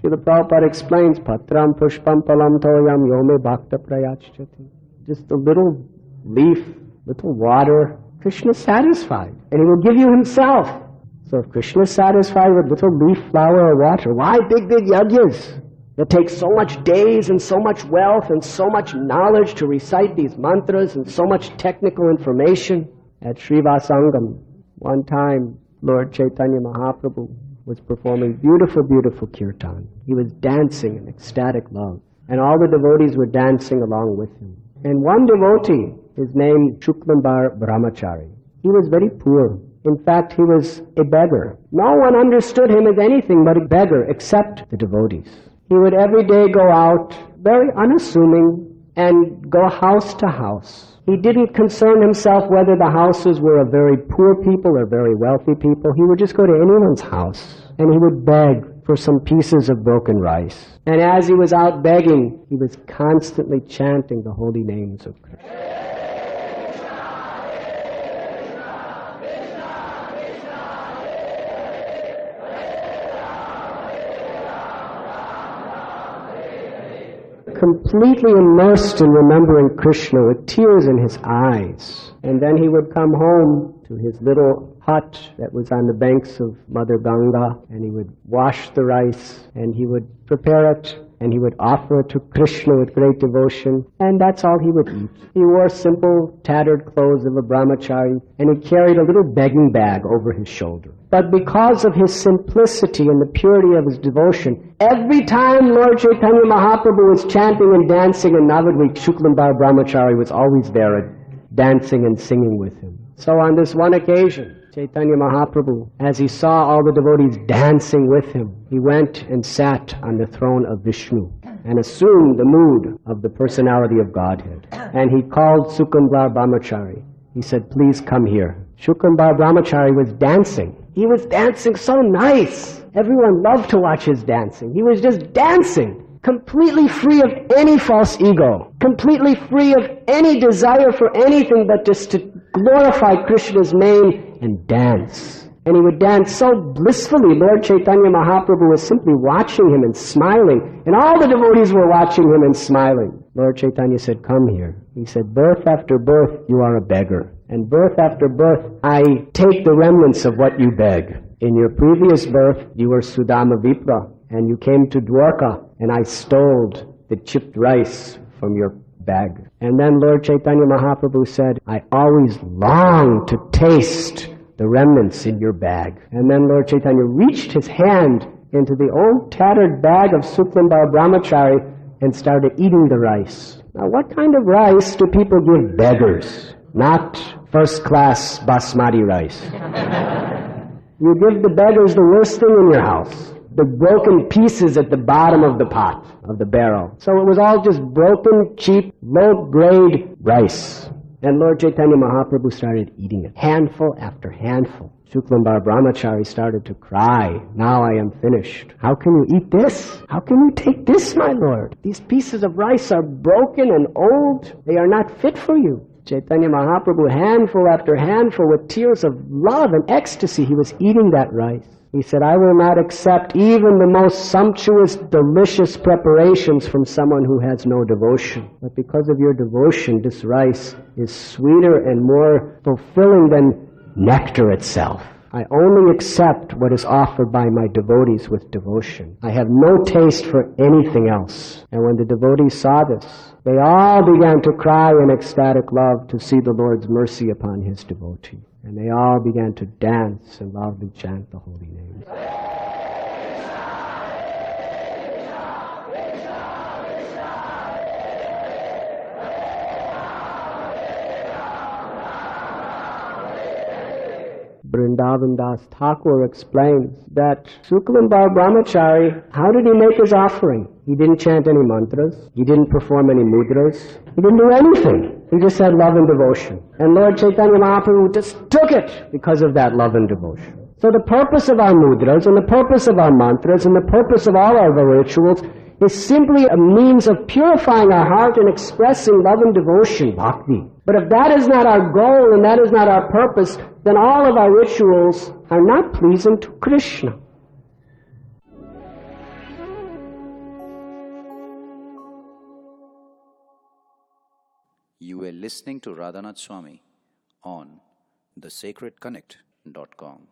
Srila Prabhupada explains, Patram pushpam palam toyam yome bhakta prayachati. Just a little leaf, little water, Krishna is satisfied, and he will give you himself. So if Krishna is satisfied with little leaf, flower, or water, why big yajnas? It takes so much days and so much wealth and so much knowledge to recite these mantras and so much technical information. At Srivasangam, one time, Lord Chaitanya Mahaprabhu was performing beautiful, beautiful kirtan. He was dancing in ecstatic love, and all the devotees were dancing along with him. And one devotee, his name Shuklambar Brahmachari, he was very poor. In fact, he was a beggar. No one understood him as anything but a beggar except the devotees. He would every day go out, very unassuming, and go house to house. He didn't concern himself whether the houses were of very poor people or very wealthy people. He would just go to anyone's house, and he would beg for some pieces of broken rice. And as he was out begging, he was constantly chanting the holy names of Krishna. Completely immersed in remembering Krishna with tears in his eyes. And then he would come home to his little hut that was on the banks of Mother Ganga, and he would wash the rice, and he would prepare it, and he would offer it to Krishna with great devotion, and that's all he would eat. He wore simple, tattered clothes of a brahmachari, and he carried a little begging bag over his shoulder. But because of his simplicity and the purity of his devotion, every time Lord Chaitanya Mahaprabhu was chanting and dancing in Navadvip, Shuklambar Brahmachari was always there dancing and singing with him. So on this one occasion, Chaitanya Mahaprabhu, as he saw all the devotees dancing with him, he went and sat on the throne of Vishnu and assumed the mood of the personality of Godhead. And he called Shuklambar Brahmachari. He said, please come here. Shuklambar Brahmachari was dancing. He was dancing so nice. Everyone loved to watch his dancing. He was just dancing, completely free of any false ego, completely free of any desire for anything but just to glorify Krishna's name and dance. And he would dance so blissfully. Lord Chaitanya Mahaprabhu was simply watching him and smiling, and all the devotees were watching him and smiling. Lord Chaitanya said, come here. He said, birth after birth, you are a beggar. And birth after birth, I take the remnants of what you beg. In your previous birth, you were Sudama Vipra, and you came to Dwarka, and I stole the chipped rice from your bag. And then Lord Chaitanya Mahaprabhu said, I always long to taste the remnants in your bag. And then Lord Chaitanya reached his hand into the old tattered bag of Shuklambar Brahmachari and started eating the rice. Now, what kind of rice do people give beggars? Not first-class basmati rice. You give the beggars the worst thing in your house, the broken pieces at the bottom of the pot, of the barrel. So it was all just broken, cheap, low-grade rice. And Lord Chaitanya Mahaprabhu started eating it, handful after handful. Shuklambar Brahmachari started to cry, now I am finished. How can you eat this? How can you take this, my Lord? These pieces of rice are broken and old. They are not fit for you. Chaitanya Mahaprabhu, handful after handful, with tears of love and ecstasy, he was eating that rice. He said, I will not accept even the most sumptuous, delicious preparations from someone who has no devotion. But because of your devotion, this rice is sweeter and more fulfilling than nectar itself. I only accept what is offered by my devotees with devotion. I have no taste for anything else. And when the devotees saw this, they all began to cry in ecstatic love to see the Lord's mercy upon his devotee. And they all began to dance and loudly chant the holy names. Vrindavan Das Thakur explains that Shuklambar Brahmachari, how did he make his offering? He didn't chant any mantras. He didn't perform any mudras. He didn't do anything. He just had love and devotion. And Lord Chaitanya Mahaprabhu just took it because of that love and devotion. So the purpose of our mudras and the purpose of our mantras and the purpose of all our rituals is simply a means of purifying our heart and expressing love and devotion, bhakti. But if that is not our goal and that is not our purpose, then all of our rituals are not pleasing to Krishna. You were listening to Radhanath Swami on thesacredconnect.com.